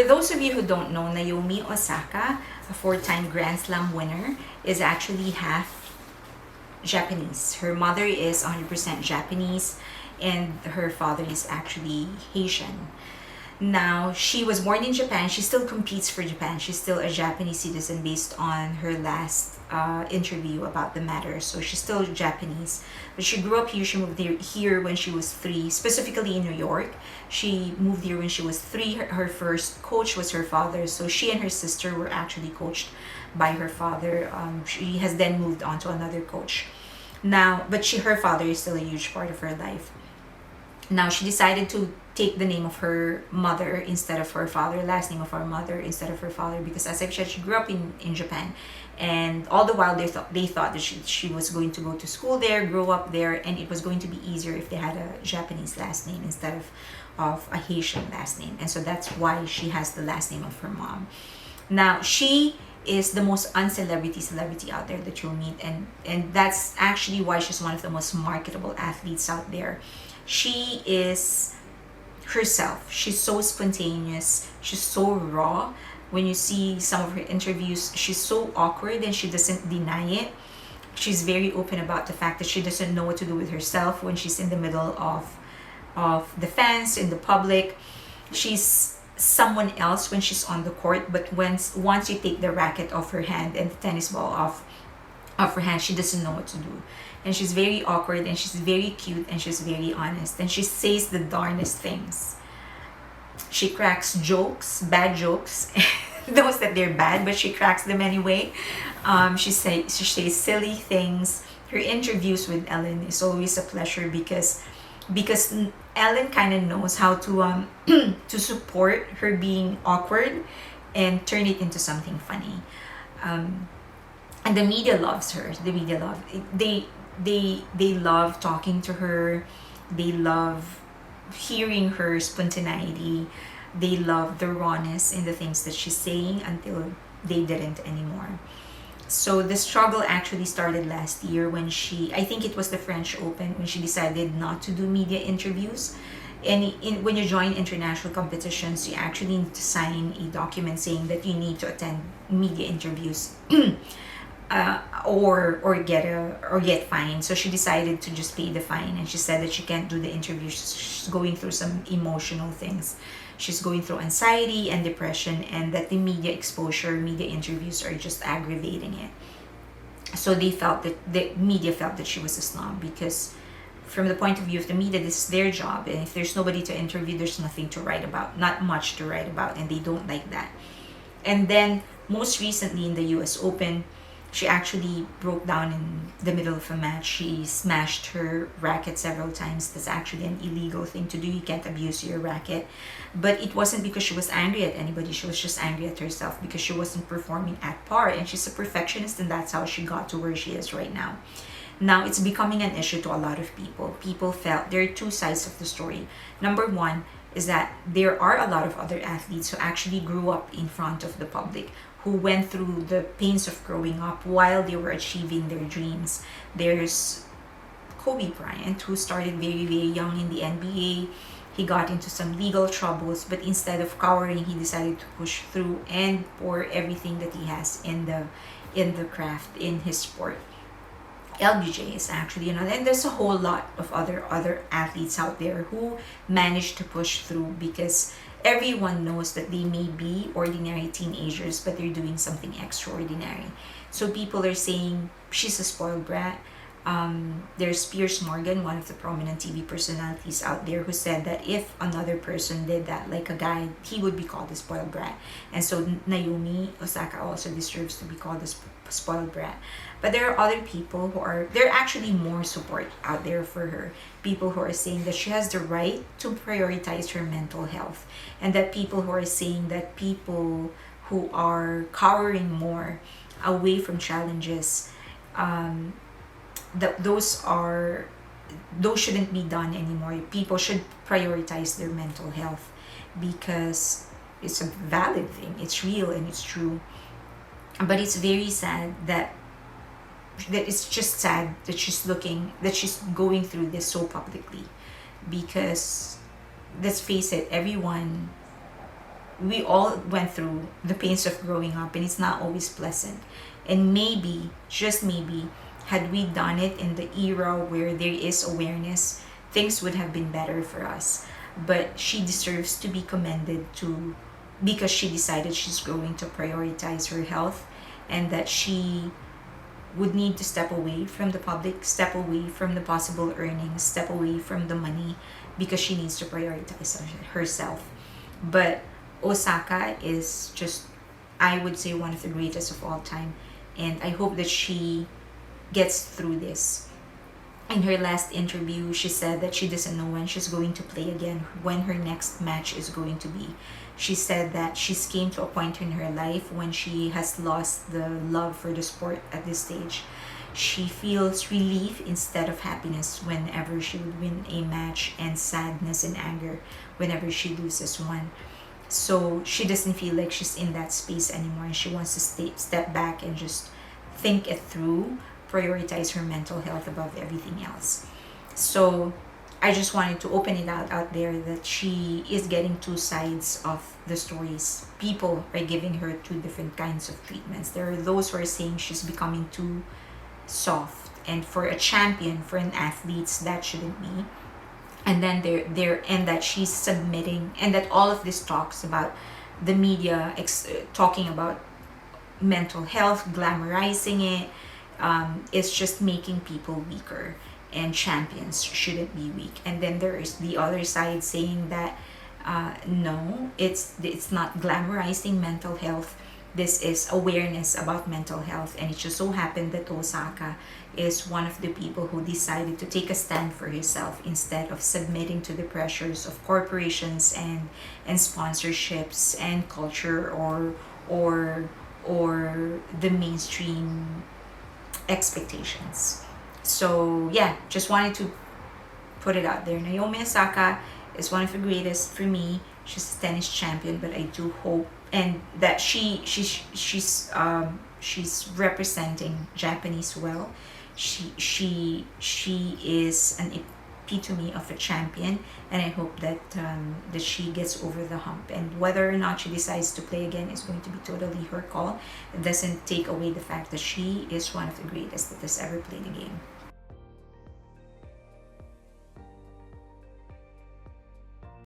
For those of you who don't know, Naomi Osaka, a four-time Grand Slam winner, is actually half Japanese. Her mother is 100% Japanese, and her father is actually Haitian. Now, she was born in Japan. She still competes for Japan. She's still a Japanese citizen based on her last interview about the matter. So she's still Japanese. But she grew up here. She moved here when she was 3, specifically in New York. She moved here when she was 3. Her first coach was her father. So she and her sister were actually coached by her father. She has then moved on to another coach. Now, but her father is still a huge part of her life. Now, she decided to take the name of her mother instead of her father, last name of her mother instead of her father, because as I said, she grew up in Japan, and all the while they thought that she was going to go to school there, grow up there, and it was going to be easier if they had a Japanese last name instead of a Haitian last name. And so that's why she has the last name of her mom. Now, she is the most celebrity out there that you'll meet, and that's actually why she's one of the most marketable athletes out there. She is herself. She's so spontaneous. She's so raw. When you see some of her interviews, she's so awkward and she doesn't deny it. She's very open about the fact that she doesn't know what to do with herself when she's in the middle of the fans, in the public. She's someone else when she's on the court, but once you take the racket off her hand and the tennis ball off her hand, she doesn't know what to do. And she's very awkward, and she's very cute, and she's very honest, and she says the darnest things. She cracks jokes, bad jokes, those that they're bad, but she cracks them anyway. She says silly things. Her interviews with Ellen is always a pleasure because Ellen kind of knows how to to support her being awkward and turn it into something funny. And the media loves her. The media they love talking to her. They love hearing her spontaneity. They love the rawness in the things that she's saying until they didn't anymore. So the struggle actually started last year when I think it was the French Open, when she decided not to do media interviews. And when you join international competitions, you actually need to sign a document saying that you need to attend media interviews. Or get fined. So she decided to just pay the fine, and she said that she can't do the interview. She's going through some emotional things. She's going through anxiety and depression, and that the media exposure, media interviews are just aggravating it. So the media felt that she was a snob, because from the point of view of the media, this is their job, and if there's nobody to interview, there's nothing to write about, not much to write about, and they don't like that. And then most recently in the US Open, she actually broke down in the middle of a match. She smashed her racket several times. That's actually an illegal thing to do. You can't abuse your racket. But it wasn't because she was angry at anybody. She was just angry at herself because she wasn't performing at par. And she's a perfectionist, and that's how she got to where she is right now. Now, it's becoming an issue to a lot of people. People felt there are two sides of the story. Number one is that there are a lot of other athletes who actually grew up in front of the public, who went through the pains of growing up while they were achieving their dreams. There's Kobe Bryant, who started very, very young in the NBA. He got into some legal troubles, but instead of cowering, he decided to push through and pour everything that he has in the craft, in his sport. LBJ is actually another, and there's a whole lot of other athletes out there who managed to push through, because everyone knows that they may be ordinary teenagers, but they're doing something extraordinary. So people are saying she's a spoiled brat. There's Piers Morgan, one of the prominent TV personalities out there, who said that if another person did that, like a guy, he would be called a spoiled brat. And so Naomi Osaka also deserves to be called a spoiled brat. But there are other people there are actually more support out there for her. People who are saying that she has the right to prioritize her mental health, and that people who are saying that people who are cowering more away from challenges, those shouldn't be done anymore. People should prioritize their mental health, because it's a valid thing, it's real, and it's true. But it's very sad that it's just sad that she's going through this so publicly, because let's face it, everyone we all went through the pains of growing up, and it's not always pleasant. And maybe, just maybe, had we done it in the era where there is awareness, things would have been better for us. But she deserves to be commended to, because she decided she's going to prioritize her health, and that she would need to step away from the public, step away from the possible earnings, step away from the money, because she needs to prioritize herself. But Osaka is just, I would say, one of the greatest of all time. And I hope that she gets through this. In her last interview, she said that she doesn't know when she's going to play again, when her next match is going to be. She said that she's came to a point in her life when she has lost the love for the sport at this stage. She feels relief instead of happiness whenever she would win a match, and sadness and anger whenever she loses one. So she doesn't feel like she's in that space anymore, and she wants to step back and just think it through, prioritize her mental health above everything else. So I just wanted to open it out there that she is getting two sides of the stories. People are giving her two different kinds of treatments. There are those who are saying she's becoming too soft, and for a champion, for an athlete, that shouldn't be. And then there and that she's submitting, and that all of this talks about the media talking about mental health, glamorizing it, is just making people weaker, and champions shouldn't be weak. And then there is the other side saying that no, it's not glamorizing mental health. This is awareness about mental health. And it just so happened that Osaka is one of the people who decided to take a stand for herself instead of submitting to the pressures of corporations and sponsorships and culture, or the mainstream expectations. So yeah, just wanted to put it out there. Naomi Osaka is one of the greatest for me. She's a tennis champion, but I do hope, and that she's representing Japanese well. She is an epitome of a champion, and I hope that that she gets over the hump. And whether or not she decides to play again is going to be totally her call. It doesn't take away the fact that she is one of the greatest that has ever played the game.